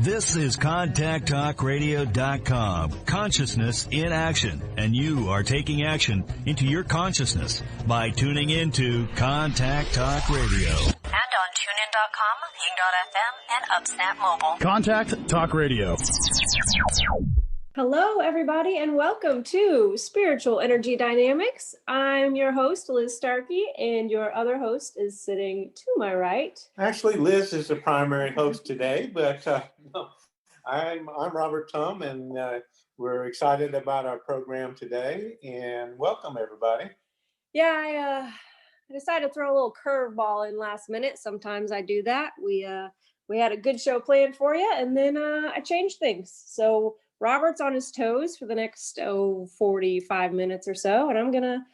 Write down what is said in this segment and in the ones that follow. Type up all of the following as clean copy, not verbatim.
This is ContactTalkRadio.com. Consciousness in action. And you are taking action into your consciousness by tuning into Contact Talk Radio. And on TuneIn.com, Ping.fm, and Upsnap Mobile. Contact Talk Radio. Hello, everybody, and welcome to Spiritual Energy Dynamics. I'm your host, Liz Starkey, and your other host is sitting to my right. Actually, Liz is the primary host today, but I'm Robert Tum, and we're excited about our program today. And welcome, everybody. Yeah, I decided to throw a little curveball in last minute. Sometimes I do that. We had a good show planned for you, and then I changed things. So Robert's on his toes for the next 45 minutes or so, and I'm gonna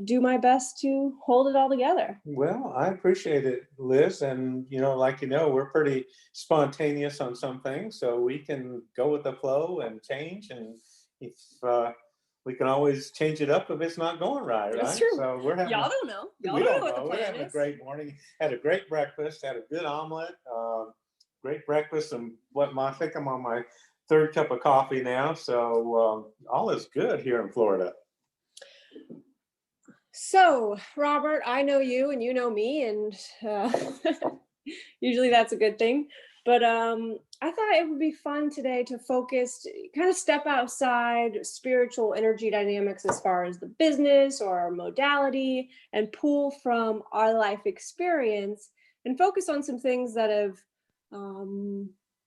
do my best to hold it all together. Well, I appreciate it, Liz, and we're pretty spontaneous on some things, so we can go with the flow and change, and if we can always change it up if it's not going right. That's true. So we're having, y'all don't know. We don't what know. the We're plan having is. a great morning. Had a great breakfast. Had a good omelet. Great breakfast, and I think I'm on my third cup of coffee now, so all is good here in Florida. So, Robert, I know you and you know me, and usually that's a good thing. But I thought it would be fun today to focus, kind of step outside spiritual energy dynamics as far as the business or our modality, and pull from our life experience and focus on some things that have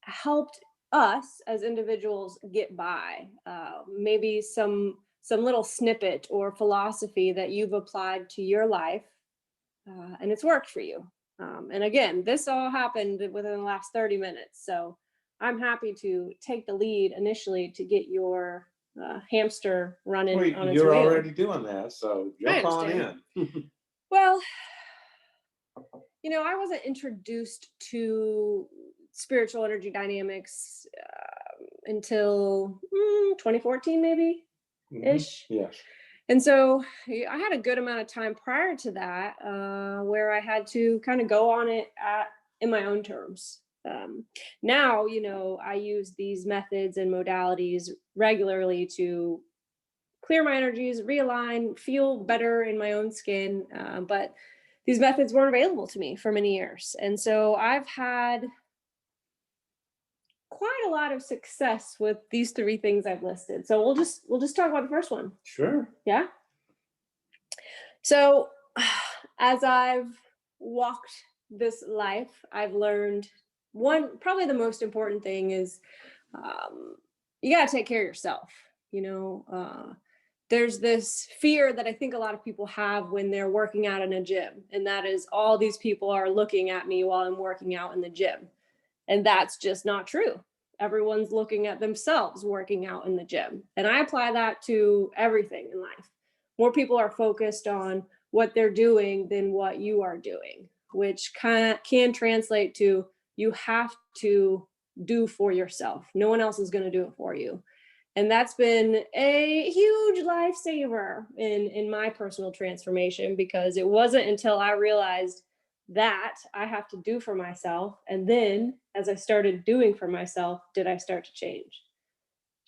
helped us as individuals get by, maybe some little snippet or philosophy that you've applied to your life and it's worked for you. And again, this all happened within the last 30 minutes. So I'm happy to take the lead initially to get your hamster running on its You're wheel. already doing that, so jump on in. Well, I wasn't introduced to spiritual energy dynamics until 2014, maybe ish. Yes. And so I had a good amount of time prior to that where I had to kind of go on it in my own terms. Now, I use these methods and modalities regularly to clear my energies, realign, feel better in my own skin. But these methods weren't available to me for many years. And so I've had quite a lot of success with these three things I've listed. So we'll just talk about the first one. Sure. Yeah. So as I've walked this life, I've learned probably the most important thing is you got to take care of yourself. There's this fear that I think a lot of people have when they're working out in a gym, and that is all these people are looking at me while I'm working out in the gym. And that's just not true. Everyone's looking at themselves working out in the gym. And I apply that to everything in life. More people are focused on what they're doing than what you are doing, which can translate to you have to do for yourself. No one else is going to do it for you. And that's been a huge lifesaver in my personal transformation, because it wasn't until I realized that I have to do for myself, and then as I started doing for myself, did I start to change.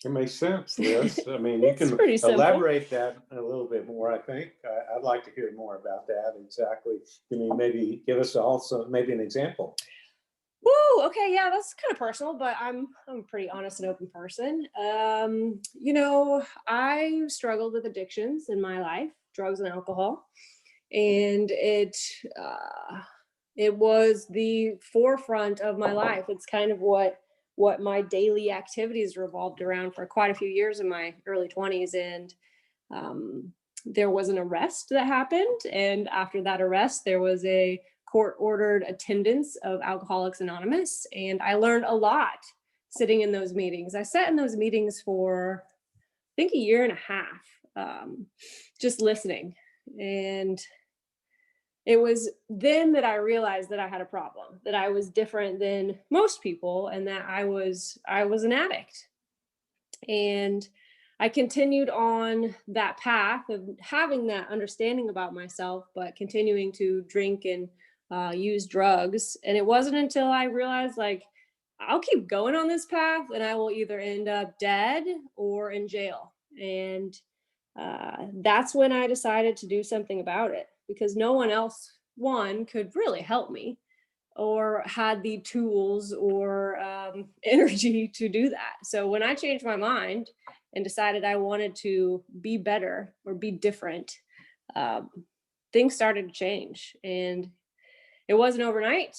It makes sense, Liz. I mean, you can elaborate that a little bit more, I think. I'd like to hear more about that exactly. Maybe give us also maybe an example. Woo, okay, yeah, that's kind of personal, but I'm a pretty honest and open person. I struggled with addictions in my life, drugs and alcohol. And it was the forefront of my life. It's kind of what my daily activities revolved around for quite a few years in my early 20s. And there was an arrest that happened. And after that arrest, there was a court-ordered attendance of Alcoholics Anonymous. And I learned a lot sitting in those meetings. I sat in those meetings for, I think, a year and a half, just listening. And it was then that I realized that I had a problem, that I was different than most people, and that I was an addict. And I continued on that path of having that understanding about myself, but continuing to drink and use drugs. And it wasn't until I realized, like, I'll keep going on this path and I will either end up dead or in jail. And that's when I decided to do something about it, because no one else, one, could really help me or had the tools or energy to do that. So when I changed my mind and decided I wanted to be better or be different, things started to change. And it wasn't overnight.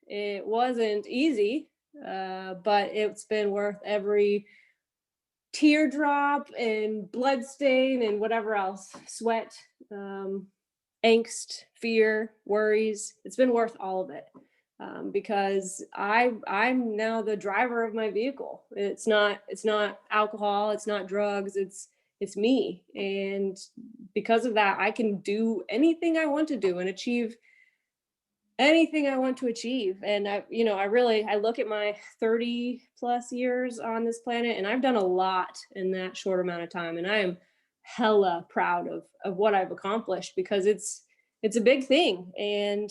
It wasn't easy, but it's been worth every teardrop and blood stain and whatever else, sweat, angst, fear, worries. It's been worth all of it, because I'm now the driver of my vehicle. It's not alcohol, it's not drugs, it's me. And because of that, I can do anything I want to do and achieve anything I want to achieve. And I look at my 30 plus years on this planet, and I've done a lot in that short amount of time. And I am hella proud of what I've accomplished, because it's a big thing. And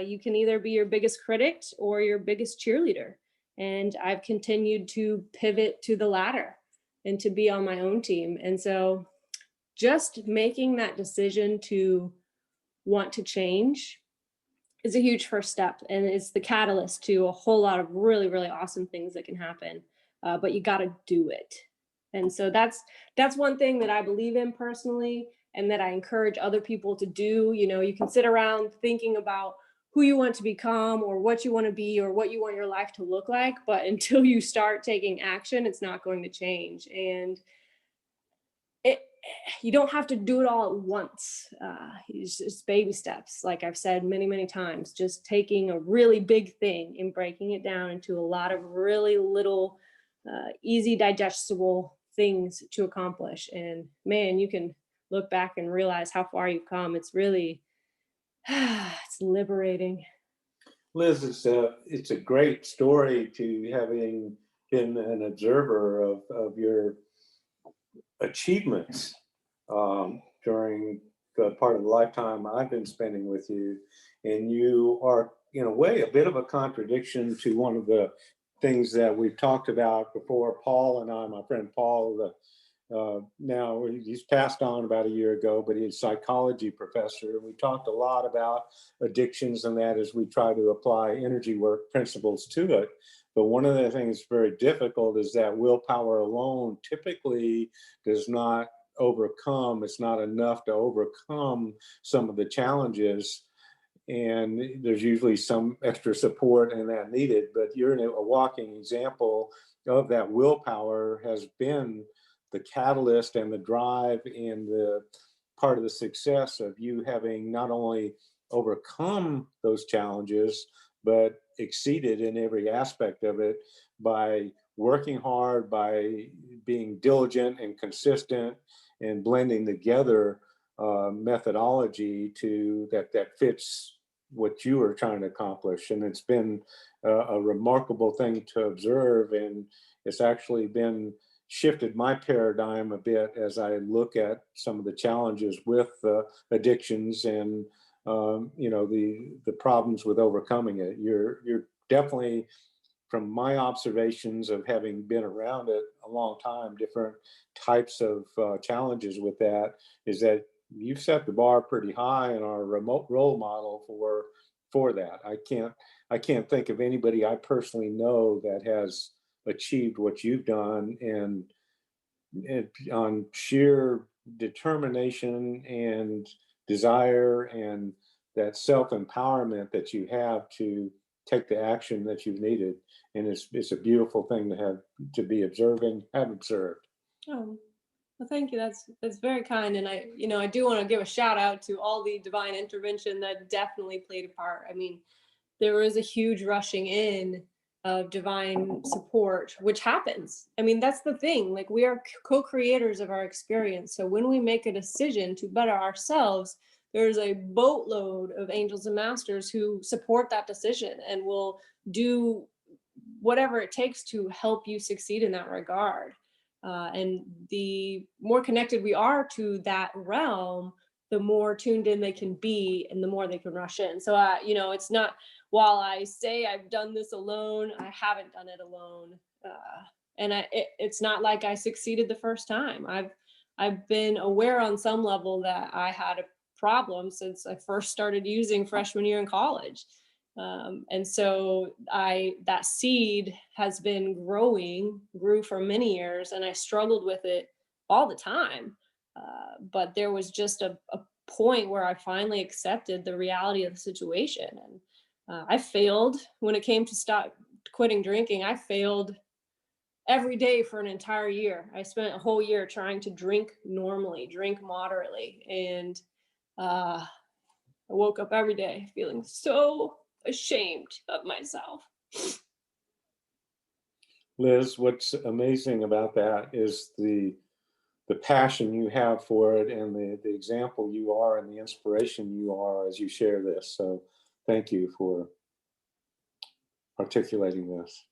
you can either be your biggest critic or your biggest cheerleader. And I've continued to pivot to the latter and to be on my own team. And so just making that decision to want to change is a huge first step, and it's the catalyst to a whole lot of really, really awesome things that can happen. But you got to do it. And so that's one thing that I believe in personally, and that I encourage other people to do. You can sit around thinking about who you want to become or what you want to be or what you want your life to look like, but until you start taking action, it's not going to change. And you don't have to do it all at once. It's just baby steps. Like I've said many, many times, just taking a really big thing and breaking it down into a lot of really little, easy digestible things to accomplish. And man, you can look back and realize how far you've come. It's really, it's liberating. Liz, it's a great story to having been an observer of your achievements during the part of the lifetime I've been spending with you. And you are, in a way, a bit of a contradiction to one of the things that we've talked about before. Paul and I, my friend Paul, now he's passed on about a year ago, but he's a psychology professor. We talked a lot about addictions and that as we try to apply energy work principles to it. But one of the things that's very difficult is that willpower alone typically does not overcome. It's not enough to overcome some of the challenges. And there's usually some extra support and that needed. But you're a walking example of that. Willpower has been the catalyst and the drive and the part of the success of you having not only overcome those challenges, but exceeded in every aspect of it by working hard, by being diligent and consistent and blending together methodology to that fits what you are trying to accomplish. And it's been a remarkable thing to observe. And it's actually been shifted my paradigm a bit as I look at some of the challenges with addictions and the problems with overcoming it. You're definitely, from my observations of having been around it a long time, different types of challenges with that, is that you've set the bar pretty high and are a remote role model for that. I can't think of anybody I personally know that has achieved what you've done, and on sheer determination and desire and that self-empowerment that you have to take the action that you've needed. And it's a beautiful thing to be observed. Oh, well, thank you. That's very kind. And I do want to give a shout out to all the divine intervention that definitely played a part. I mean, there was a huge rushing in of divine support, which happens. I mean, that's the thing. Like, we are co-creators of our experience. So when we make a decision to better ourselves, there's a boatload of angels and masters who support that decision and will do whatever it takes to help you succeed in that regard. And the more connected we are to that realm, the more tuned in they can be and the more they can rush in. So, it's not, while I say I've done this alone, I haven't done it alone. And it's not like I succeeded the first time. I've been aware on some level that I had a problem since I first started using freshman year in college. And so that seed has been grew for many years, and I struggled with it all the time. But there was just a point where I finally accepted the reality of the situation. And I failed when it came to quitting drinking. I failed every day for an entire year. I spent a whole year trying to drink normally, drink moderately. And I woke up every day feeling so ashamed of myself. Liz, what's amazing about that is the passion you have for it, and the example you are, and the inspiration you are as you share this. So thank you for articulating this.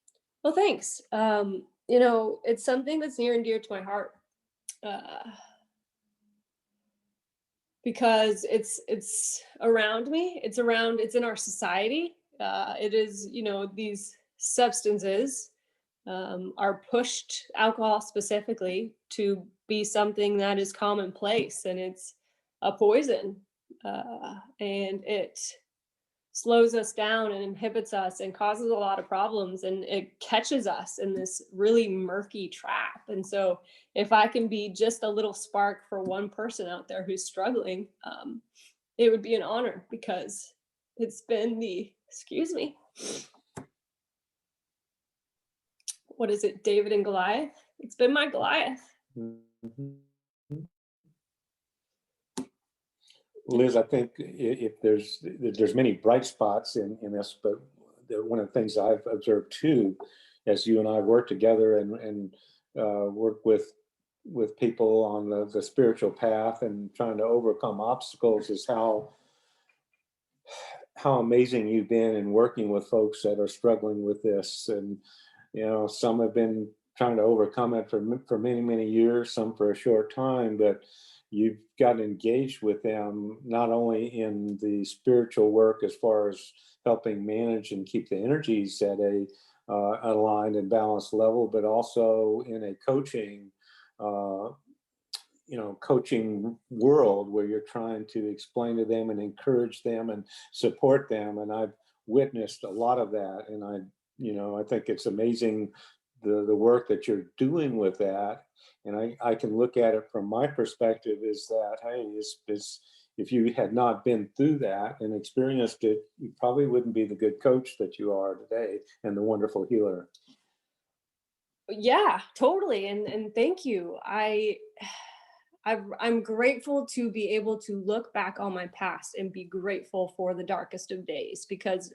Well, thanks. You know, it's something that's near and dear to my heart, because it's around me. It's in our society. It is, you know, these substances are pushed, alcohol specifically, to be something that is commonplace, and it's a poison, and it slows us down and inhibits us and causes a lot of problems, and it catches us in this really murky trap. And so if I can be just a little spark for one person out there who's struggling, it would be an honor, because it's been excuse me, what is it, David and Goliath? It's been my Goliath. Mm-hmm. Liz, I think if there's many bright spots in this, but one of the things I've observed too, as you and I work together and work with people on the spiritual path and trying to overcome obstacles, is how amazing you've been in working with folks that are struggling with this. And you know, some have been trying to overcome it for many, many years, some for a short time, but you've gotten engaged with them, not only in the spiritual work as far as helping manage and keep the energies at a aligned and balanced level, but also in a coaching, coaching world where you're trying to explain to them and encourage them and support them. And I've witnessed a lot of that. And I think it's amazing the work that you're doing with that. And I can look at it from my perspective is that, hey, if you had not been through that and experienced it, you probably wouldn't be the good coach that you are today and the wonderful healer. Yeah, totally. And thank you. I'm grateful to be able to look back on my past and be grateful for the darkest of days, because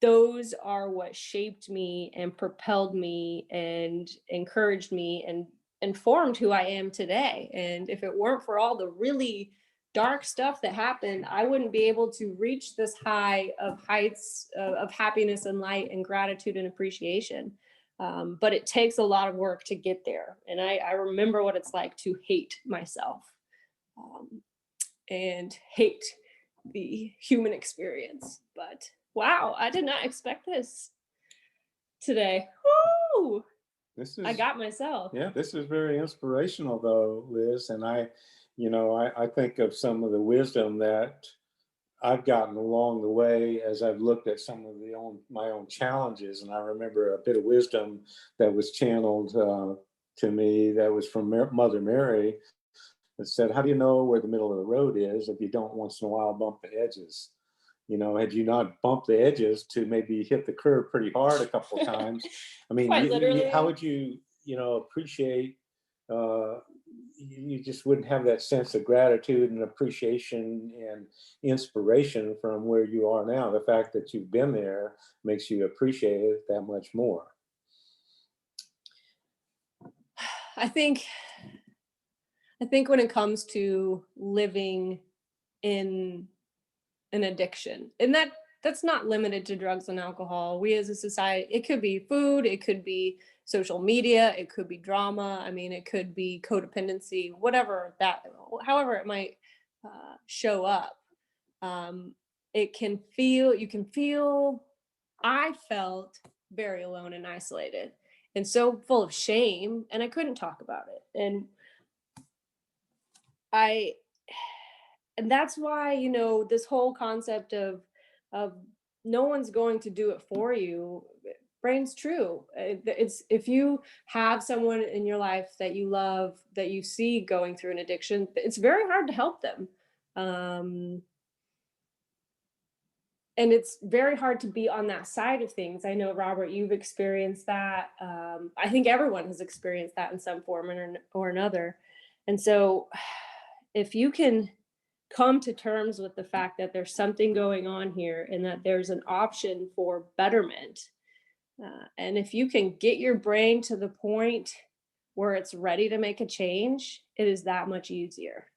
those are what shaped me and propelled me and encouraged me and informed who I am today. And if it weren't for all the really dark stuff that happened, I wouldn't be able to reach this heights of happiness and light and gratitude and appreciation. But it takes a lot of work to get there. And I remember what it's like to hate myself and hate the human experience. But wow, I did not expect this today. Woo! I got myself. Yeah, this is very inspirational though, Liz. And I think of some of the wisdom that I've gotten along the way as I've looked at some of my own challenges. And I remember a bit of wisdom that was channeled to me that was from Mother Mary, that said, how do you know where the middle of the road is if you don't once in a while bump the edges? You know, had you not bumped the edges to maybe hit the curb pretty hard a couple of times, I mean, how would you, appreciate, you just wouldn't have that sense of gratitude and appreciation and inspiration from where you are now. The fact that you've been there makes you appreciate it that much more. I think when it comes to living in an addiction, and that's not limited to drugs and alcohol. We as a society, it could be food, it could be social media, it could be drama. I mean, it could be codependency, however it might show up. you can feel, I felt very alone and isolated and so full of shame, and I couldn't talk about it. And that's why, this whole concept of no one's going to do it for you reigns true. It's, if you have someone in your life that you love, that you see going through an addiction, it's very hard to help them. And it's very hard to be on that side of things. I know, Robert, you've experienced that. I think everyone has experienced that in some form or another. And so if you can come to terms with the fact that there's something going on here and that there's an option for betterment, and if you can get your brain to the point where it's ready to make a change, it is that much easier.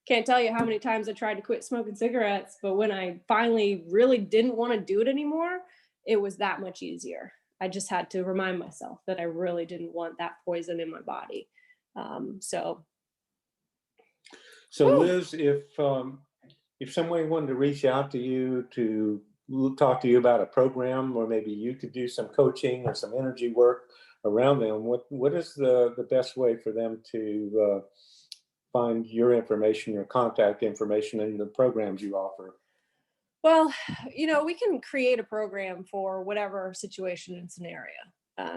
Can't tell you how many times I tried to quit smoking cigarettes, but when I finally really didn't want to do it anymore, it was that much easier. I just had to remind myself that I really didn't want that poison in my body. So Liz, if somebody wanted to reach out to you to talk to you about a program, or maybe you could do some coaching or some energy work around them, what is the best way for them to find your information, your contact information, and the programs you offer? Well, we can create a program for whatever situation and scenario.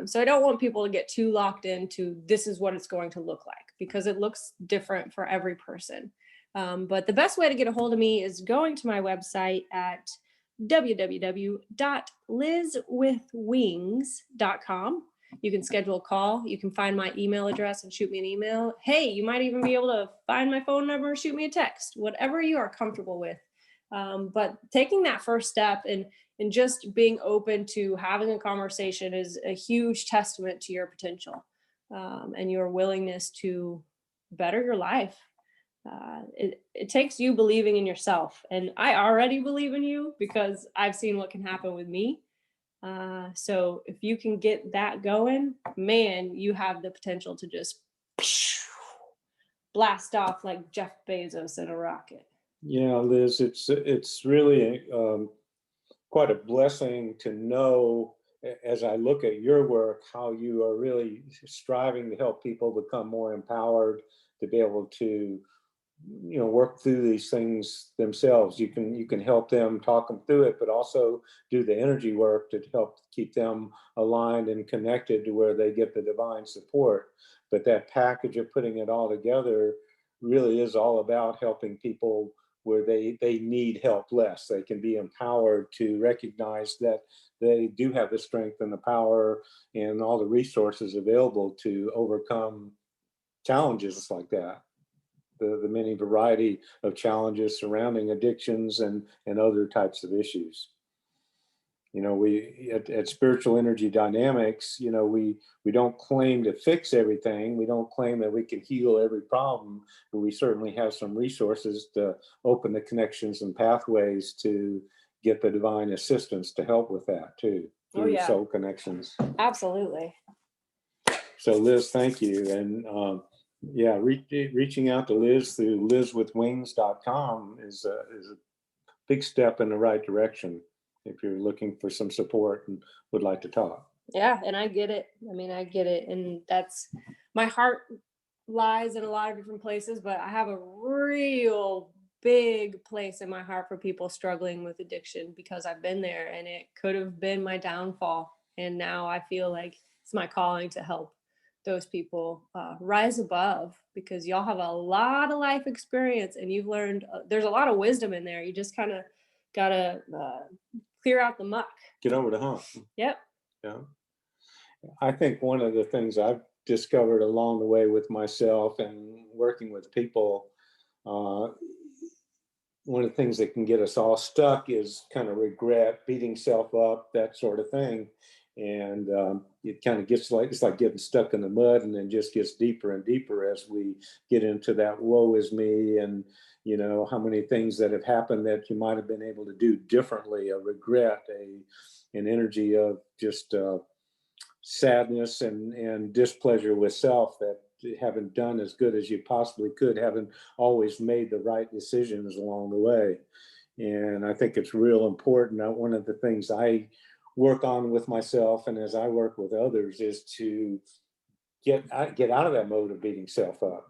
So I don't want people to get too locked into this is what it's going to look like, because it looks different for every person. But the best way to get a hold of me is going to my website at www.lizwithwings.com. You can schedule a call. You can find my email address and shoot me an email. Hey, you might even be able to find my phone number and shoot me a text, whatever you are comfortable with. But taking that first step and just being open to having a conversation is a huge testament to your potential, and your willingness to better your life. It takes you believing in yourself, and I already believe in you because I've seen what can happen with me. So if you can get that going, man, you have the potential to just blast off like Jeff Bezos in a rocket. Yeah, Liz, it's really quite a blessing to know, as I look at your work, how you are really striving to help people become more empowered, to be able to work through these things themselves. You can help them, talk them through it, but also do the energy work to help keep them aligned and connected to where they get the divine support. But that package of putting it all together really is all about helping people where they need help less. They can be empowered to recognize that they do have the strength and the power and all the resources available to overcome challenges like that. The many variety of challenges surrounding addictions and other types of issues. We at Spiritual Energy Dynamics, we don't claim to fix everything. We don't claim that we can heal every problem, but we certainly have some resources to open the connections and pathways to get the divine assistance to help with that too, through soul connections. Absolutely. So Liz, thank you. And reaching out to Liz through lizwithwings.com is a big step in the right direction if you're looking for some support and would like to talk. Yeah, and I get it. I get it. And that's, my heart lies in a lot of different places, but I have a real big place in my heart for people struggling with addiction, because I've been there and it could have been my downfall. And now I feel like it's my calling to help those people rise above, because y'all have a lot of life experience and you've learned, there's a lot of wisdom in there. You just kind of got to clear out the muck. Get over the hump. Yep. Yeah. I think one of the things I've discovered along the way with myself and working with people, one of the things that can get us all stuck is kind of regret, beating self up, that sort of thing. And it kind of gets like, it's like getting stuck in the mud, and then just gets deeper and deeper as we get into that woe is me, and how many things that have happened that you might have been able to do differently, a regret, an energy of just sadness and displeasure with self, that you haven't done as good as you possibly could, haven't always made the right decisions along the way. And I think it's real important. One of the things I work on with myself and as I work with others is to get out of that mode of beating self up.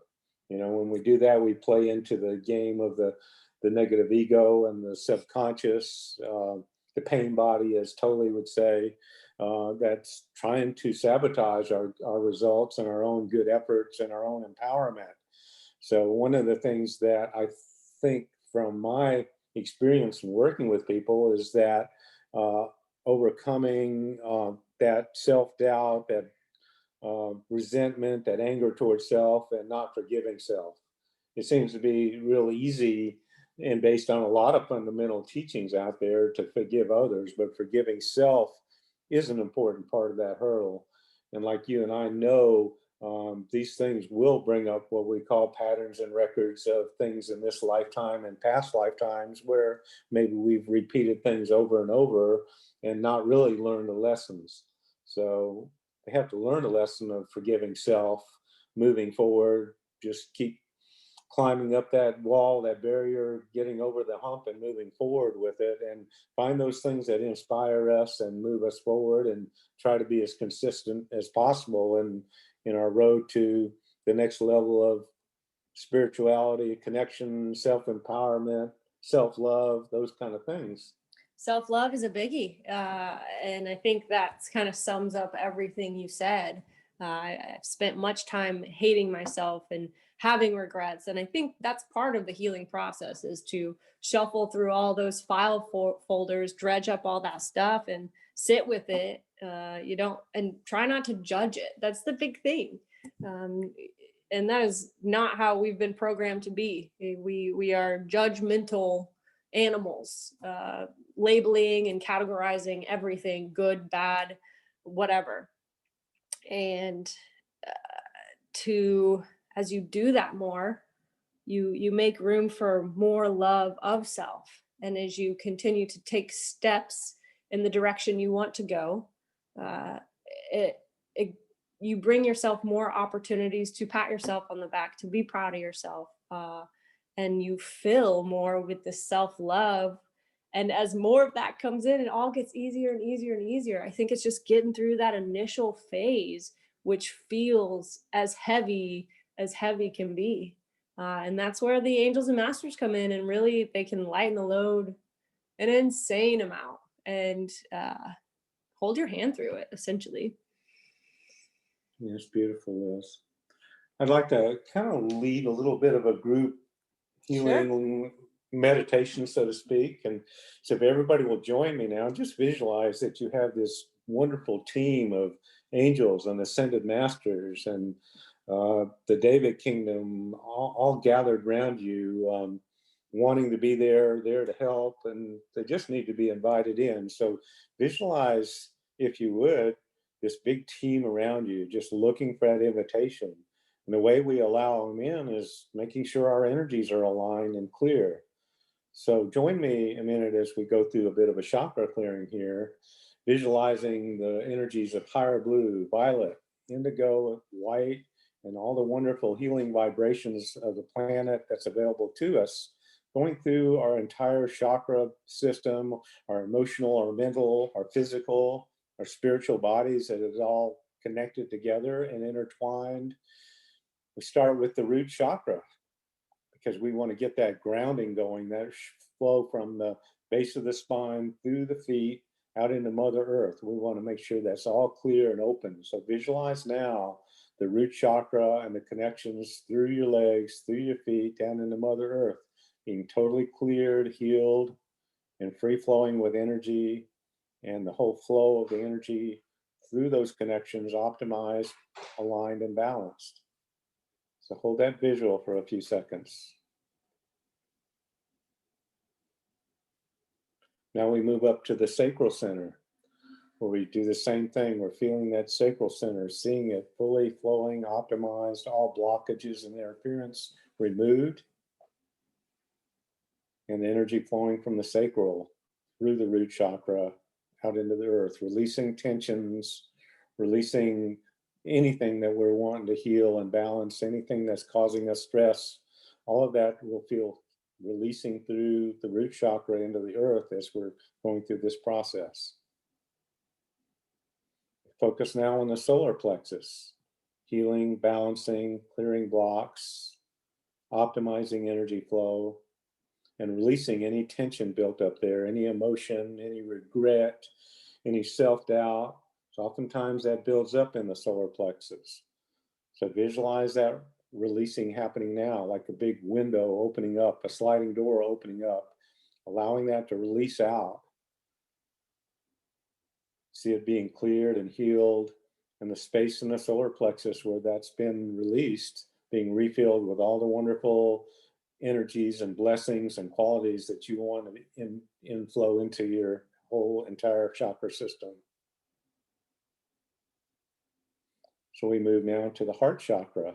You know, when we do that, we play into the game of the negative ego and the subconscious, the pain body, as Tolle would say, that's trying to sabotage our results and our own good efforts and our own empowerment. So one of the things that I think from my experience in working with people is that overcoming that self-doubt, that resentment, that anger towards self, and not forgiving self. It seems to be real easy and based on a lot of fundamental teachings out there to forgive others, but forgiving self is an important part of that hurdle. And like you and I know, these things will bring up what we call patterns and records of things in this lifetime and past lifetimes where maybe we've repeated things over and over and not really learned the lessons. So they have to learn the lesson of forgiving self, moving forward, just keep climbing up that wall, that barrier, getting over the hump and moving forward with it, and find those things that inspire us and move us forward, and try to be as consistent as possible in our road to the next level of spirituality, connection, self-empowerment, self-love, those kind of things. Self-love is a biggie. And I think that kind of sums up everything you said. I've spent much time hating myself and having regrets. And I think that's part of the healing process, is to shuffle through all those file folders, dredge up all that stuff and sit with it. And try not to judge it. That's the big thing. And that is not how we've been programmed to be. We are judgmental animals, labeling and categorizing everything, good, bad, whatever. And as you do that more, you make room for more love of self. And as you continue to take steps in the direction you want to go, you bring yourself more opportunities to pat yourself on the back, to be proud of yourself. And you fill more with the self-love. And as more of that comes in, it all gets easier and easier and easier. I think it's just getting through that initial phase, which feels as heavy can be. And that's where the angels and masters come in, and really they can lighten the load an insane amount and hold your hand through it, essentially. Yeah, it's beautiful, Liz. I'd like to kind of lead a little bit of a group healing meditation, so to speak. And so if everybody will join me now, just visualize that you have this wonderful team of angels and ascended masters and the David kingdom all gathered around you, wanting to be there to help, and they just need to be invited in. So visualize, if you would, this big team around you, just looking for that invitation. And the way we allow them in is making sure our energies are aligned and clear. So join me a minute as we go through a bit of a chakra clearing here, visualizing the energies of higher blue, violet, indigo, white, and all the wonderful healing vibrations of the planet that's available to us, going through our entire chakra system, our emotional, our mental, our physical, our spiritual bodies, that is all connected together and intertwined. We start with the root chakra because we want to get that grounding going, that flow from the base of the spine through the feet out into Mother Earth. We want to make sure that's all clear and open. So visualize now the root chakra and the connections through your legs, through your feet, down into Mother Earth, being totally cleared, healed, and free flowing with energy, and the whole flow of the energy through those connections optimized, aligned, and balanced. So hold that visual for a few seconds. Now we move up to the sacral center, where we do the same thing. We're feeling that sacral center, seeing it fully flowing, optimized, all blockages and their appearance removed, and the energy flowing from the sacral through the root chakra out into the earth, releasing tensions, releasing anything that we're wanting to heal and balance, anything that's causing us stress. All of that will feel releasing through the root chakra into the earth as we're going through this process. Focus now on the solar plexus, healing, balancing, clearing blocks, optimizing energy flow, and releasing any tension built up there, any emotion, any regret, any self-doubt. So oftentimes that builds up in the solar plexus. So visualize that releasing happening now, like a big window opening up, a sliding door opening up, allowing that to release out. See it being cleared and healed, and the space in the solar plexus where that's been released being refilled with all the wonderful energies and blessings and qualities that you want to inflow into your whole entire chakra system. So we move now to the heart chakra.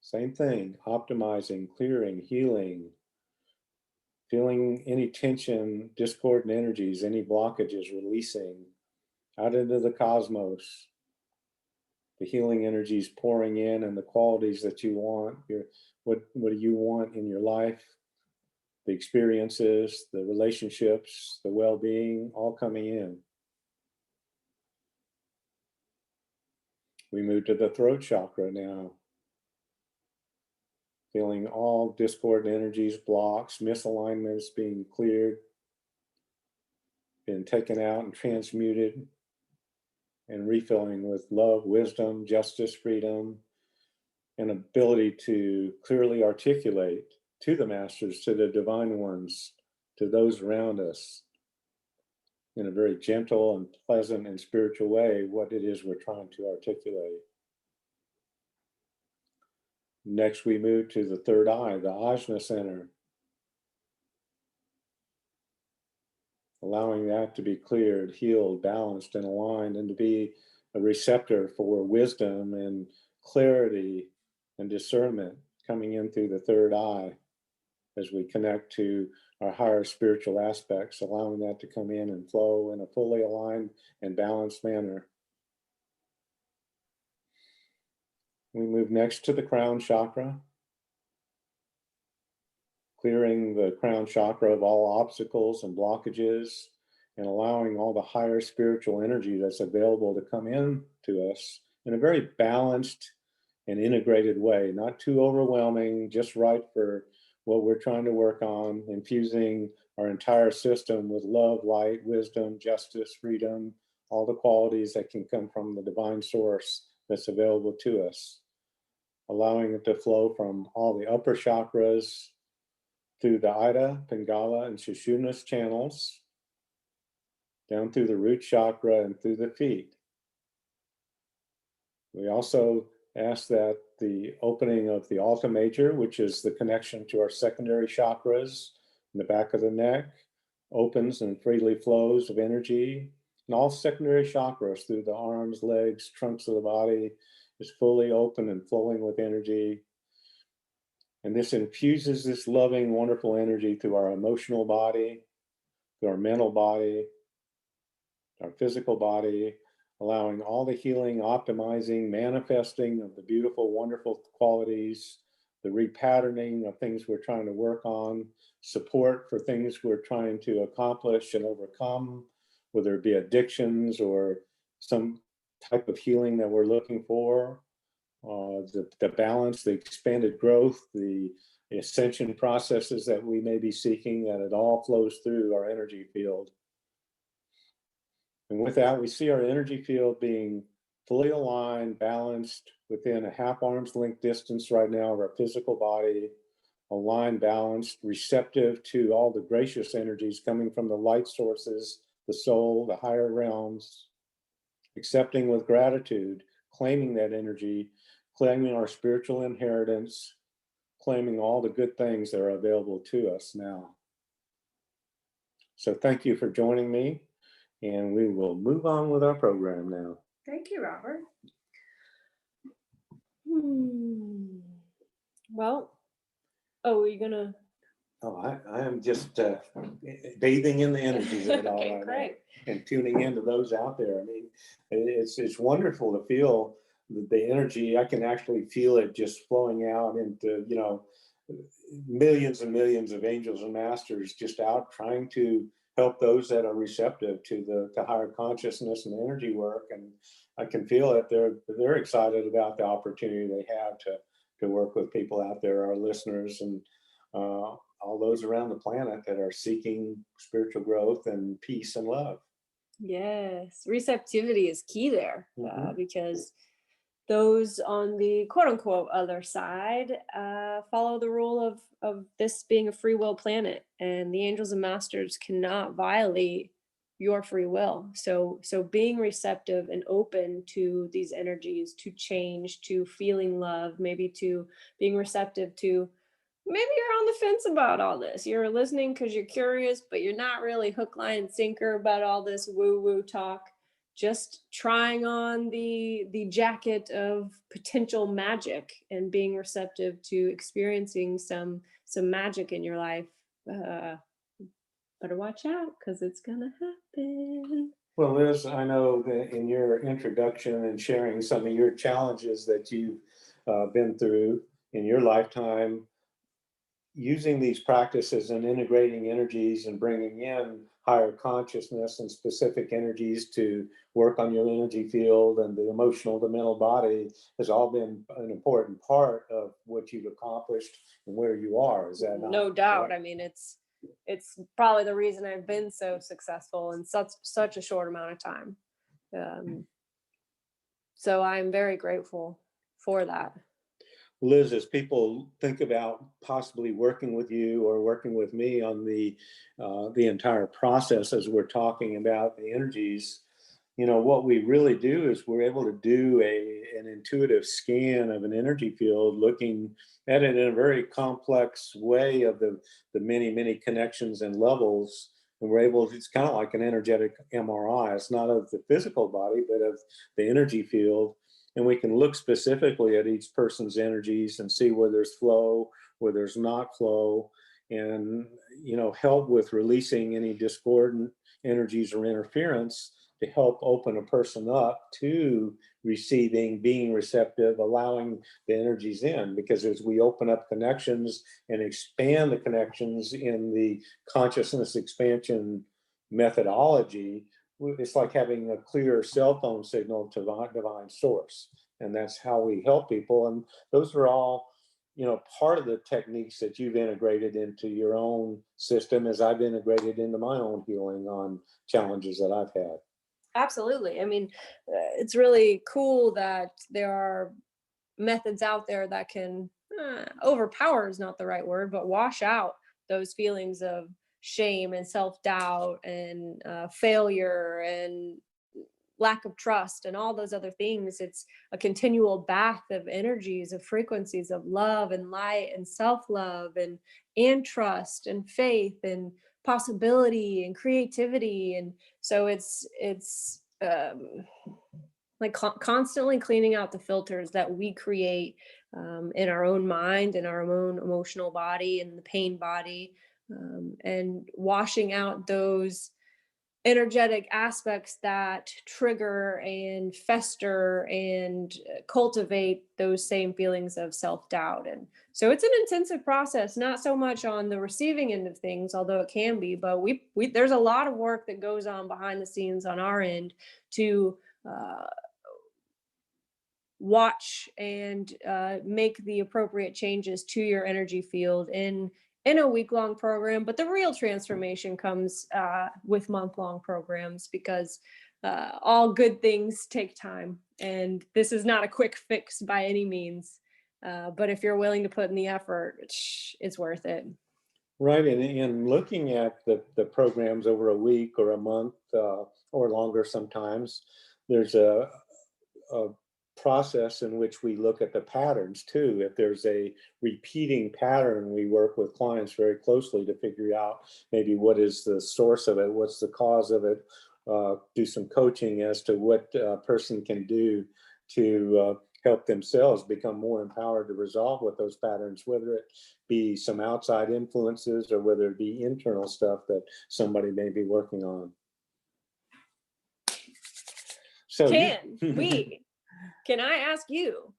Same thing, optimizing, clearing, healing, feeling any tension, discordant energies, any blockages, releasing out into the cosmos. The healing energies pouring in, and the qualities that you want, what do you want in your life, the experiences, the relationships, the well-being, all coming in. We move to the throat chakra now. Feeling all discordant energies, blocks, misalignments being cleared, being taken out and transmuted, and refilling with love, wisdom, justice, freedom, and ability to clearly articulate to the masters, to the divine ones, to those around us, in a very gentle and pleasant and spiritual way, what it is we're trying to articulate. Next, we move to the third eye, the Ajna center. Allowing that to be cleared, healed, balanced, and aligned, and to be a receptor for wisdom and clarity and discernment coming in through the third eye as we connect to our higher spiritual aspects, allowing that to come in and flow in a fully aligned and balanced manner. We move next to the crown chakra, clearing the crown chakra of all obstacles and blockages, and allowing all the higher spiritual energy that's available to come in to us in a very balanced and integrated way, not too overwhelming, just right for what we're trying to work on, infusing our entire system with love, light, wisdom, justice, freedom, all the qualities that can come from the divine source that's available to us, allowing it to flow from all the upper chakras through the Ida, Pingala, and Sushumna channels, down through the root chakra and through the feet. We also ask that the opening of the Alta Major, which is the connection to our secondary chakras in the back of the neck, opens and freely flows of energy. And all secondary chakras through the arms, legs, trunks of the body is fully open and flowing with energy. And this infuses this loving, wonderful energy through our emotional body, through our mental body, our physical body, allowing all the healing, optimizing, manifesting of the beautiful, wonderful qualities, the repatterning of things we're trying to work on, support for things we're trying to accomplish and overcome, whether it be addictions or some type of healing that we're looking for, the balance, the expanded growth, the ascension processes that we may be seeking, that it all flows through our energy field. And with that, we see our energy field being fully aligned, balanced within a half arm's length distance right now of our physical body, aligned, balanced, receptive to all the gracious energies coming from the light sources, the soul, the higher realms, accepting with gratitude, claiming that energy, claiming our spiritual inheritance, claiming all the good things that are available to us now. So thank you for joining me. And we will move on with our program now. Thank you, Robert. Well, are you gonna? Oh, I am just bathing in the energies of it all Okay, right great. now, and tuning into those out there. I mean, it's wonderful to feel the energy. I can actually feel it just flowing out into, millions and millions of angels and masters just out trying to help those that are receptive to the higher consciousness and energy work. And I can feel that they're excited about the opportunity they have to work with people out there, our listeners, and all those around the planet that are seeking spiritual growth and peace and love. Yes, receptivity is key there, because those on the quote unquote other side follow the rule of this being a free will planet, and the angels and masters cannot violate your free will. So being receptive and open to these energies, to change, to feeling love, maybe to being receptive to, maybe you're on the fence about all this. You're listening because you're curious, but you're not really hook, line, and sinker about all this woo-woo talk. Just trying on the jacket of potential magic and being receptive to experiencing some magic in your life. Better watch out, because it's gonna happen. Well, Liz, I know that in your introduction and sharing some of your challenges that you've been through in your lifetime, using these practices and integrating energies and bringing in higher consciousness and specific energies to work on your energy field and the emotional, the mental body has all been an important part of what you've accomplished and where you are. Is that not No doubt. correct? I mean, it's probably the reason I've been so successful in such a short amount of time. So I'm very grateful for that. Liz, as people think about possibly working with you or working with me on the entire process, as we're talking about the energies, what we really do is we're able to do an intuitive scan of an energy field, looking at it in a very complex way of the many, many connections and levels. And we're able, it's kind of like an energetic MRI. It's not of the physical body, but of the energy field. And we can look specifically at each person's energies and see where there's flow, where there's not flow, and help with releasing any discordant energies or interference to help open a person up to receiving, being receptive, allowing the energies in. Because as we open up connections and expand the connections in the consciousness expansion methodology, it's like having a clear cell phone signal to divine source. And that's how we help people. And those are all, part of the techniques that you've integrated into your own system, as I've integrated into my own healing on challenges that I've had. Absolutely. I mean, it's really cool that there are methods out there that can overpower is not the right word, but wash out those feelings of shame and self-doubt and failure and lack of trust and all those other things. It's a continual bath of energies, of frequencies of love and light and self-love and trust and faith and possibility and creativity. And so it's like constantly cleaning out the filters that we create in our own mind and our own emotional body and the pain body, and washing out those energetic aspects that trigger and fester and cultivate those same feelings of self-doubt. And so it's an intensive process, not so much on the receiving end of things, although it can be, but we there's a lot of work that goes on behind the scenes on our end to watch and make the appropriate changes to your energy field in a week-long program. But the real transformation comes with month-long programs, because all good things take time, and this is not a quick fix by any means, but if you're willing to put in the effort, it's worth it. Right. And looking at the programs over a week or a month or longer sometimes, there's a process in which we look at the patterns too. If there's a repeating pattern, we work with clients very closely to figure out maybe what is the source of it, what's the cause of it, do some coaching as to what a person can do to help themselves become more empowered to resolve what those patterns, whether it be some outside influences or whether it be internal stuff that somebody may be working on. So Can I ask you?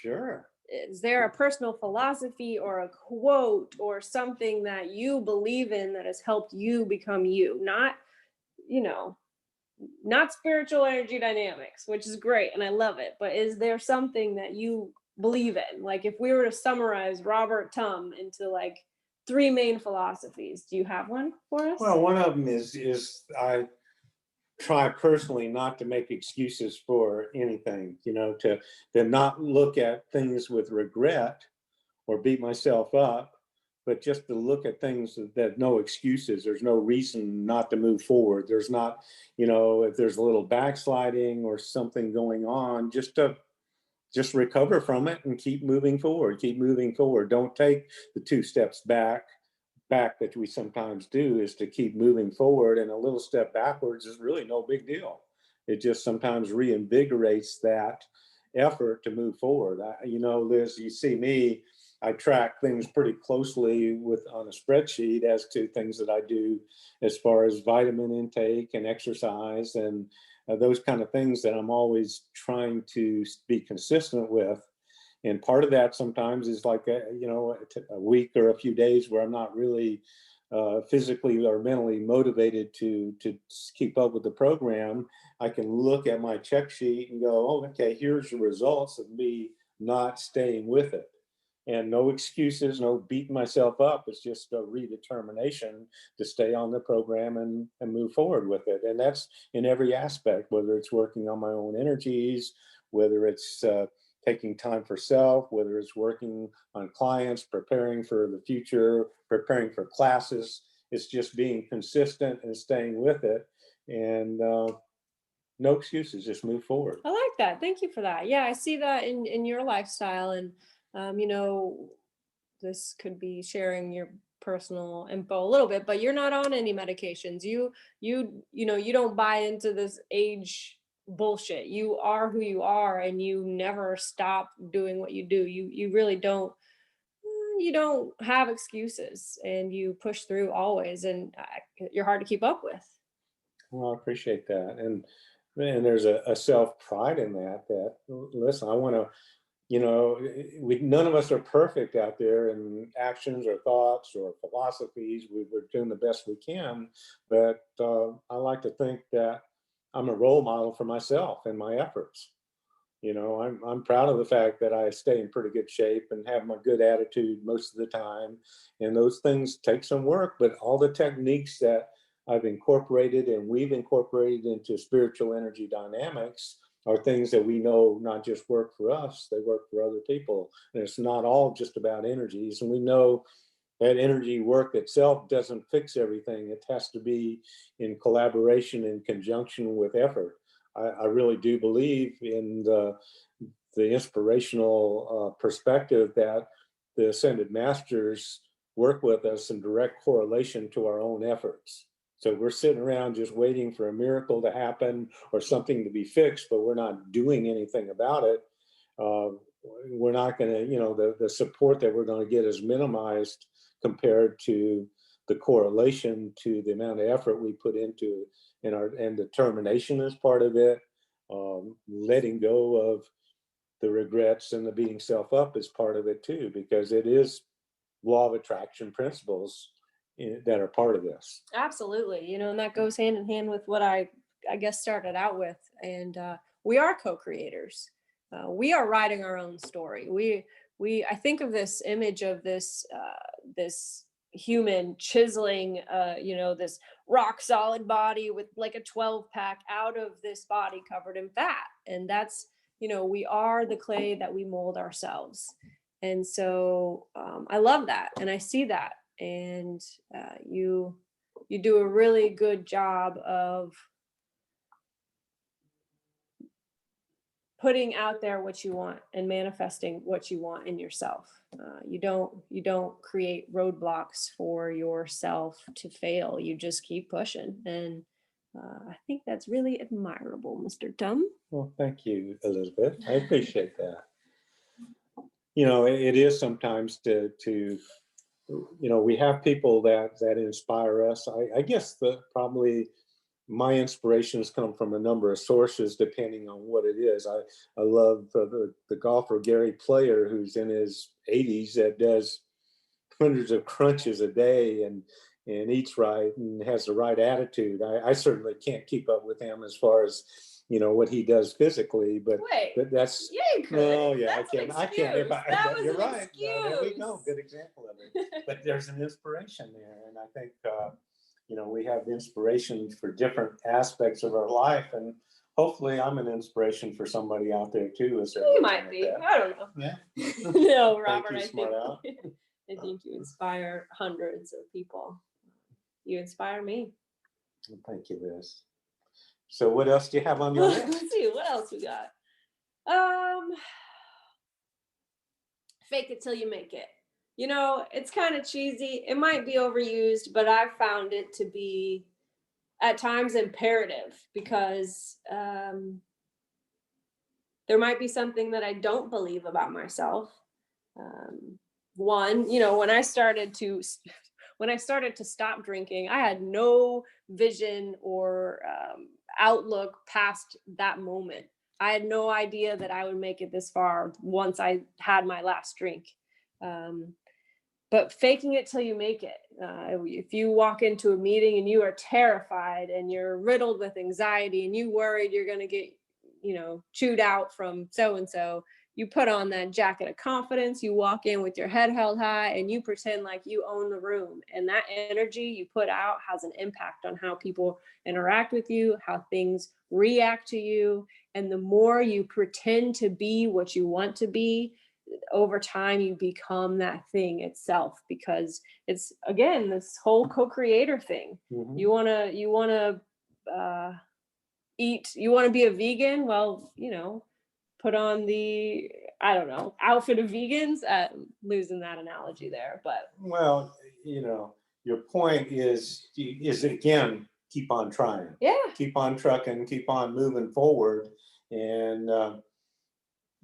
Sure. is there a personal philosophy or a quote or something that you believe in that has helped you become you? Not, you know, not spiritual energy dynamics, which is great and I love it, but is there something that you believe in? Like if we were to summarize Robert Tum into like 3 main philosophies, do you have one for us? Well, one of them is I try personally not to make excuses for anything, you know, to not look at things with regret or beat myself up, but just to look at things that no excuses. There's no reason not to move forward. There's not, you know, if there's a little backsliding or something going on, just recover from it and keep moving forward. Keep moving forward. Don't take the 2 steps back that we sometimes do, is to keep moving forward, and a little step backwards is really no big deal. It just sometimes reinvigorates that effort to move forward. You know, Liz, you see me, I track things pretty closely on a spreadsheet as to things that I do as far as vitamin intake and exercise and those kind of things that I'm always trying to be consistent with. And part of that sometimes is like, you know, a week or a few days where I'm not really physically or mentally motivated to keep up with the program. I can look at my check sheet and go, oh, okay, here's the results of me not staying with it. And no excuses, no beating myself up. It's just a redetermination to stay on the program and move forward with it. And that's in every aspect, whether it's working on my own energies, whether it's taking time for self, whether it's working on clients, preparing for the future, preparing for classes. It's just being consistent and staying with it. And no excuses, just move forward. I like that. Thank you for that. Yeah, I see that in your lifestyle. And, you know, this could be sharing your personal info a little bit, but you're not on any medications. You know, you don't buy into this age bullshit. You are who you are, and you never stop doing what you do. You really don't, you don't have excuses, and you push through always, and you're hard to keep up with. Well, I appreciate that. And there's a self pride in that, listen, I want to, you know, none of us are perfect out there in actions or thoughts or philosophies. We're doing the best we can, but I like to think that I'm a role model for myself and my efforts. You know, I'm proud of the fact that I stay in pretty good shape and have my good attitude most of the time. And those things take some work, but all the techniques that I've incorporated and we've incorporated into spiritual energy dynamics are things that we know not just work for us, they work for other people. And it's not all just about energies. And we know that energy work itself doesn't fix everything. It has to be in collaboration and conjunction with effort. I really do believe in the inspirational perspective that the Ascended Masters work with us in direct correlation to our own efforts. So we're sitting around just waiting for a miracle to happen or something to be fixed, but we're not doing anything about it. We're not going to, you know, the support that we're going to get is minimized compared to the correlation to the amount of effort we put into it. And determination is part of it. Letting go of the regrets and the beating self up is part of it too, because it is law of attraction principles that are part of this. Absolutely. You know, and that goes hand in hand with what I guess started out with. And we are co-creators. We are writing our own story. I think of this image of this human chiseling, you know, this rock solid body with like a 12-pack out of this body covered in fat. And that's, you know, we are the clay that we mold ourselves. And so I love that. And I see that. And you do a really good job of putting out there what you want and manifesting what you want in yourself. You don't create roadblocks for yourself to fail. You just keep pushing. And I think that's really admirable, Mr. Tum. Well, thank you, Elizabeth. I appreciate that. You know, it is sometimes to you know, we have people that inspire us. I guess probably my inspirations come from a number of sources depending on what it is. I love the golfer Gary Player, who's in his 80s, that does hundreds of crunches a day and eats right and has the right attitude. I certainly can't keep up with him as far as, you know, what he does physically, but that's, yeah, you could. oh yeah, That's I can't. that was You're an right. excuse. There we go. Good example of it. But there's an inspiration there, and I think you know, we have inspiration for different aspects of our life, and hopefully, I'm an inspiration for somebody out there too. As you might be. I don't know. Yeah. No, Robert. You, I think you inspire hundreds of people. You inspire me. Well, thank you, Liz. So what else do you have on your list? Let's see, what else we got? Fake it till you make it. You know, it's kind of cheesy. It might be overused, but I've found it to be at times imperative, because there might be something that I don't believe about myself. One, you know, when I started to stop drinking, I had no vision or outlook past that moment. I had no idea that I would make it this far once I had my last drink. But faking it till you make it. If you walk into a meeting and you are terrified and you're riddled with anxiety and you worried you're going to get, you know, chewed out from so-and-so, you put on that jacket of confidence, you walk in with your head held high and you pretend like you own the room. And that energy you put out has an impact on how people interact with you, how things react to you. And the more you pretend to be what you want to be, over time you become that thing itself, because it's, again, this whole co-creator thing. Mm-hmm. You want to eat, you want to be a vegan, well, you know, put on the, I don't know, outfit of vegans. Losing that analogy there, but well, you know, your point is again, keep on trying. Yeah, keep on trucking, keep on moving forward, and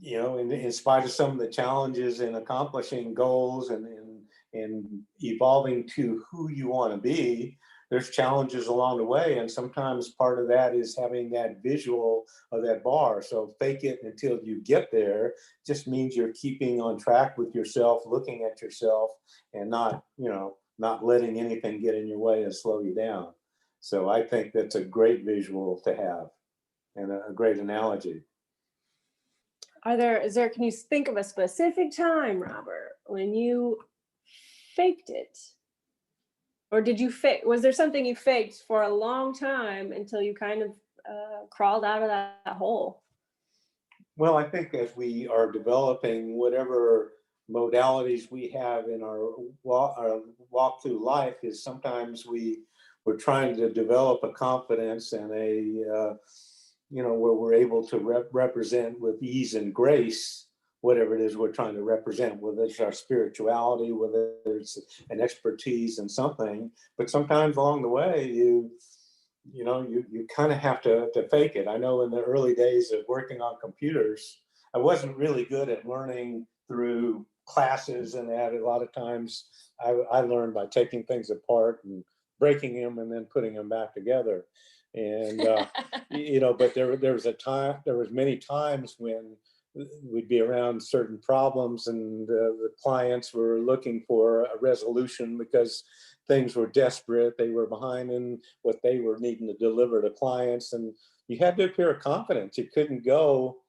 you know, in spite of some of the challenges in accomplishing goals and evolving to who you want to be, there's challenges along the way. And sometimes part of that is having that visual of that bar. So fake it until you get there just means you're keeping on track with yourself, looking at yourself, and not, you know, not letting anything get in your way and slow you down. So I think that's a great visual to have and a great analogy. Can you think of a specific time, Robert, when you faked it? Or was there something you faked for a long time until you kind of crawled out of that hole? Well, I think as we are developing whatever modalities we have in our walk through life, is sometimes we're trying to develop a confidence and a you know, where we're able to represent with ease and grace whatever it is we're trying to represent, whether it's our spirituality, whether it's an expertise in something. But sometimes along the way, you kind of have to fake it. I know in the early days of working on computers, I wasn't really good at learning through classes, and that a lot of times I learned by taking things apart and breaking them and then putting them back together. And you know, but there was many times when we'd be around certain problems and the clients were looking for a resolution because things were desperate. They were behind in what they were needing to deliver to clients, and you had to appear confident. You couldn't go,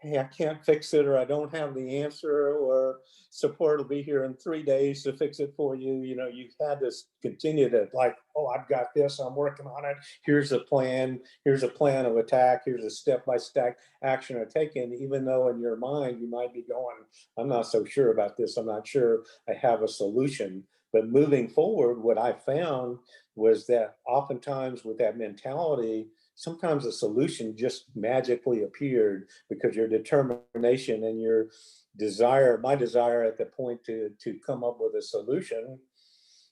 hey, I can't fix it, or I don't have the answer, or support will be here in 3 days to fix it for you. You know, you had to continue to, like, oh, I've got this, I'm working on it. Here's a plan of attack. Here's a step-by-step action to take in, even though in your mind you might be going, I'm not so sure about this. I'm not sure I have a solution. But moving forward, what I found was that oftentimes with that mentality, sometimes a solution just magically appeared because your determination and your desire, my desire at the point to come up with a solution,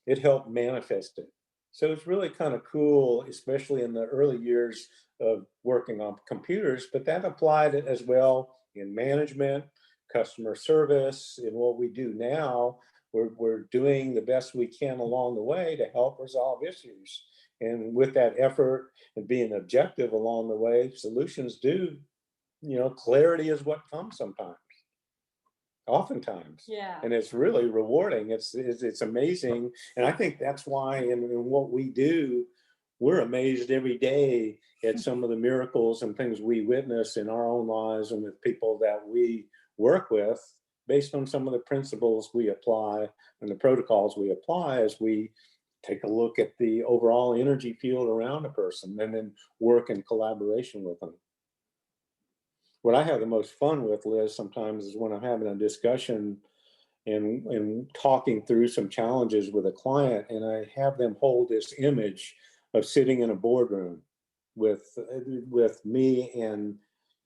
it helped manifest it. So it's really kind of cool, especially in the early years of working on computers, but that applied as well in management, customer service, in what we do now. We're doing the best we can along the way to help resolve issues. And with that effort and being objective along the way, solutions do, clarity is what comes sometimes, oftentimes. Yeah. And it's really rewarding. It's amazing. And I think that's why in what we do, we're amazed every day at some of the miracles and things we witness in our own lives and with people that we work with, based on some of the principles we apply and the protocols we apply as we take a look at the overall energy field around a person and then work in collaboration with them. What I have the most fun with, Liz, sometimes is when I'm having a discussion and talking through some challenges with a client, and I have them hold this image of sitting in a boardroom with me and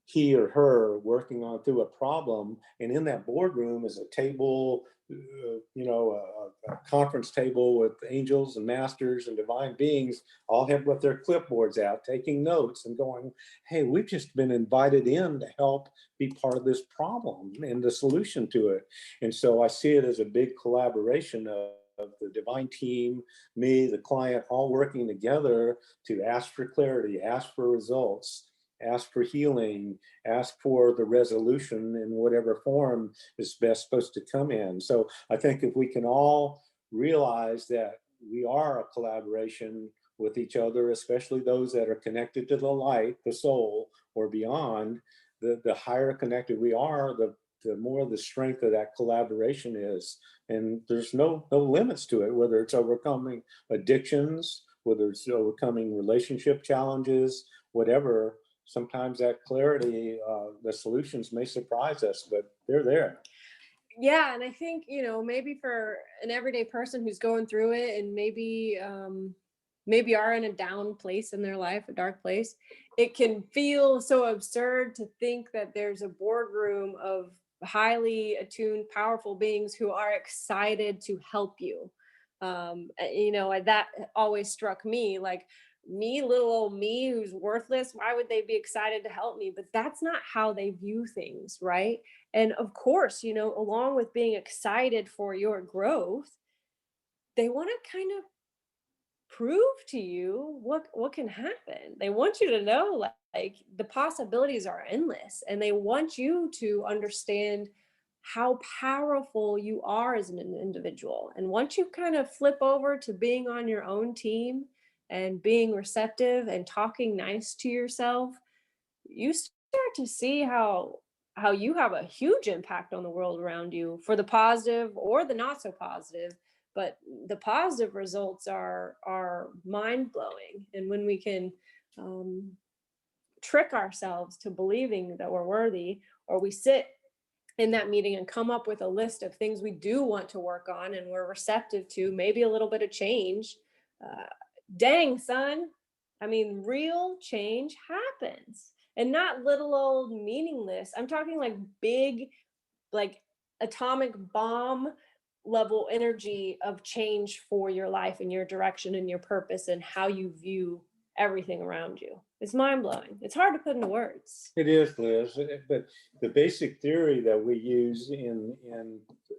he or her working on through a problem, and in that boardroom is a table, a conference table with angels and masters and divine beings, all have with their clipboards out, taking notes and going, hey, we've just been invited in to help be part of this problem and the solution to it. And so I see it as a big collaboration of the divine team, me, the client, all working together to ask for clarity, ask for results, ask for healing, ask for the resolution in whatever form is best supposed to come in. So I think if we can all realize that we are a collaboration with each other, especially those that are connected to the light, the soul, or beyond, the higher connected we are, the more the strength of that collaboration is. And there's no limits to it, whether it's overcoming addictions, whether it's overcoming relationship challenges, whatever. Sometimes that clarity, the solutions may surprise us, but they're there. Yeah. And I think, maybe for an everyday person who's going through it and maybe are in a down place in their life, a dark place, it can feel so absurd to think that there's a boardroom of highly attuned, powerful beings who are excited to help you. That always struck me, like, me, little old me who's worthless, why would they be excited to help me? But that's not how they view things, right? And of course, along with being excited for your growth, they want to kind of prove to you what can happen. They want you to know, like the possibilities are endless, and they want you to understand how powerful you are as an individual. And once you kind of flip over to being on your own team and being receptive and talking nice to yourself, you start to see how you have a huge impact on the world around you, for the positive or the not so positive. But the positive results are mind-blowing. And when we can trick ourselves to believing that we're worthy, or we sit in that meeting and come up with a list of things we do want to work on and we're receptive to, maybe a little bit of change, dang son, I mean, real change happens. And not little old meaningless. I'm talking like big, like atomic bomb level energy of change for your life and your direction and your purpose and how you view everything around you. It's mind-blowing. It's hard to put into words. It is, Liz. But the basic theory that we use in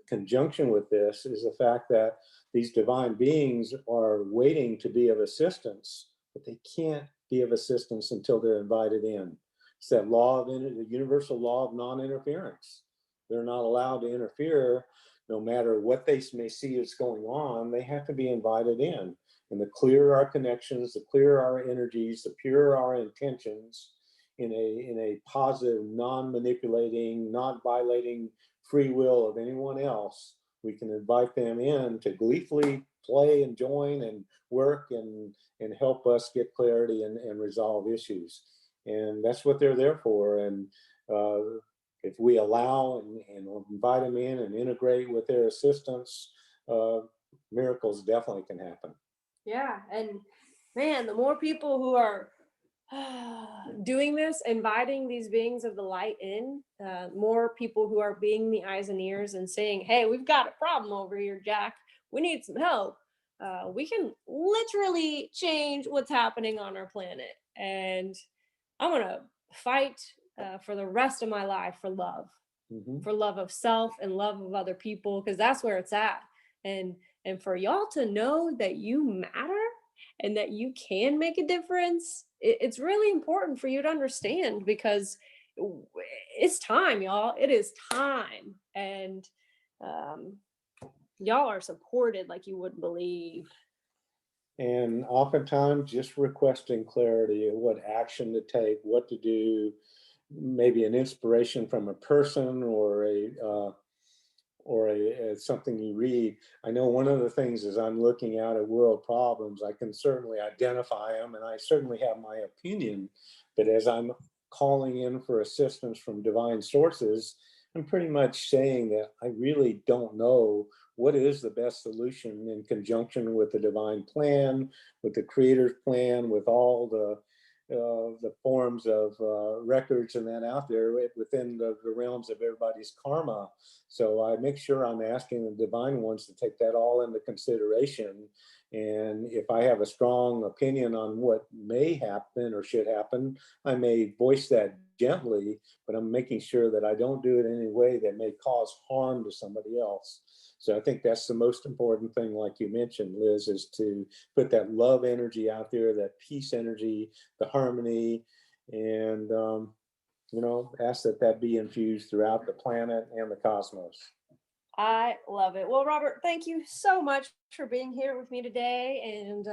conjunction with this is the fact that these divine beings are waiting to be of assistance, but they can't be of assistance until they're invited in. It's that the universal law of non-interference. They're not allowed to interfere no matter what they may see is going on. They have to be invited in. And the clearer our connections, the clearer our energies, the purer our intentions in a positive, non-manipulating, not violating free will of anyone else, we can invite them in to gleefully play and join and work and help us get clarity and resolve issues. And that's what they're there for. And if we allow and invite them in and integrate with their assistance, miracles definitely can happen. Yeah. And man, the more people who are doing this, inviting these beings of the light in, more people who are being the eyes and ears and saying, hey, we've got a problem over here, Jack. We need some help. We can literally change what's happening on our planet. And I'm going to fight for the rest of my life for love, for love of self and love of other people, because that's where it's at. And for y'all to know that you matter and that you can make a difference, it's really important for you to understand, because it's time, y'all. It is time. And y'all are supported like you wouldn't believe. And oftentimes just requesting clarity of what action to take, what to do, maybe an inspiration from a person or something you read. I know one of the things is I'm looking out at world problems, I can certainly identify them and I certainly have my opinion, but as I'm calling in for assistance from divine sources, I'm pretty much saying that I really don't know what is the best solution in conjunction with the divine plan, with the creator's plan, with all the forms of records and that out there within the realms of everybody's karma. So I make sure I'm asking the divine ones to take that all into consideration. And if I have a strong opinion on what may happen or should happen, I may voice that gently, but I'm making sure that I don't do it in any way that may cause harm to somebody else. So I think that's the most important thing, like you mentioned, Liz, is to put that love energy out there, that peace energy, the harmony, and, ask that be infused throughout the planet and the cosmos. I love it. Well, Robert, thank you so much for being here with me today and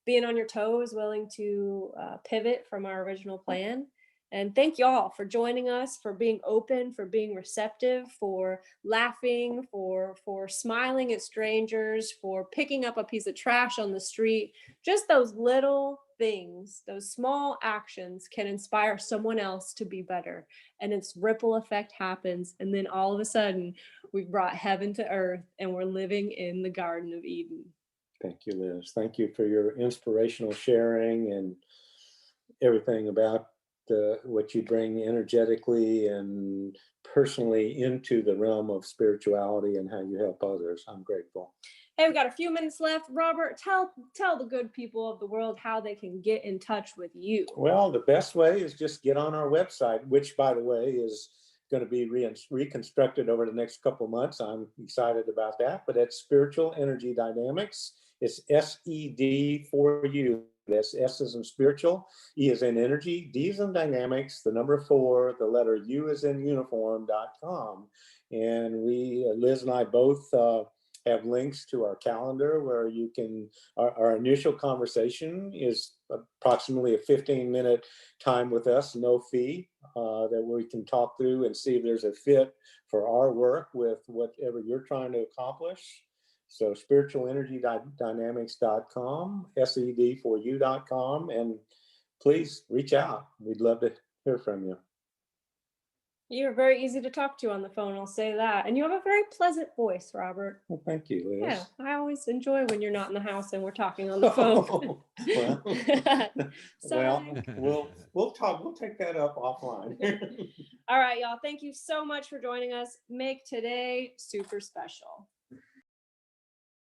being on your toes, willing to pivot from our original plan. And thank y'all for joining us, for being open, for being receptive, for laughing, for smiling at strangers, for picking up a piece of trash on the street. Just those little things, those small actions can inspire someone else to be better. And its ripple effect happens. And then all of a sudden, we've brought heaven to earth and we're living in the Garden of Eden. Thank you, Liz. Thank you for your inspirational sharing and everything about what you bring energetically and personally into the realm of spirituality and how you help others. I'm grateful. Hey, we got a few minutes left. Robert, tell the good people of the world how they can get in touch with you. Well, the best way is just get on our website, which, by the way, is going to be reconstructed over the next couple of months. I'm excited about that. But it's Spiritual Energy Dynamics. It's SED for you. That's S is in spiritual, E is in energy, D is in dynamics, the number 4, the letter U is in uniform.com. And Liz and I both have links to our calendar where you can, our initial conversation is approximately a 15-minute time with us, no fee, that we can talk through and see if there's a fit for our work with whatever you're trying to accomplish. So spiritualenergydynamics.com, SED4U.com, and please reach out. We'd love to hear from you. You're very easy to talk to on the phone, I'll say that. And you have a very pleasant voice, Robert. Well, thank you, Liz. Yeah, I always enjoy when you're not in the house and we're talking on the phone. We'll talk. We'll take that up offline. All right, y'all. Thank you so much for joining us. Make today super special.